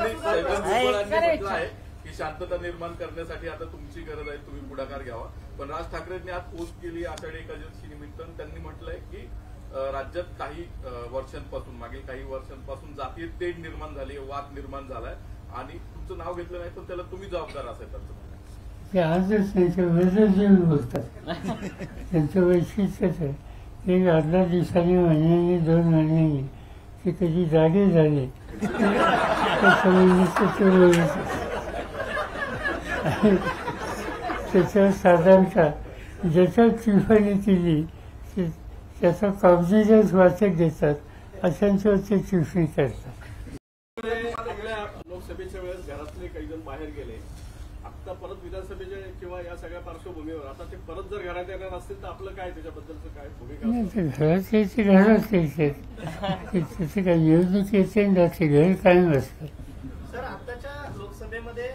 म्हटलं आहे की शांतता निर्माण करण्यासाठी आता तुमची गरज आहे, तुम्ही पुढाकार घ्यावा. पण राज ठाकरेंनी आज पोस्ट केली आषाढी एकादशी निमित्त. त्यांनी म्हटलंय की राज्यात काही वर्षांपासून, मागील काही वर्षांपासून जातीय तेढ निर्माण झाली, वाद निर्माण झालाय आणि तुमचं नाव घेतलं नाही तर त्याला तुम्ही जबाबदार असाल. त्यांचं ते आजच त्यांच्या विरोधात बोलतात. त्यांचं वैशिष्ट्यच आहे. एक 18 दिवसांनी, महिन्यानी, 2 महिन्यांनी ते कधी जागे झाले त्याच्यावर साधारणतः ज्याच्या चिफाणी केली त्याचा कॉग्निजन्स वाचक देतात, अशांच्यावर ते चिफणी करतात. लोकसभेच्या वेळेस घरातले काही जण बाहेर गेले, आता परत विधानसभेच्या किंवा या सगळ्या पार्श्वभूमीवर आता ते परत जर घरात येणार असतील तर आपलं काय, त्याच्याबद्दलचं काय भूमिका? घरात यायचे, घरात यायचे, त्याचे काय निवडणूक येते ना, ते घर कायम असतं. सर, आताच्या लोकसभेमध्ये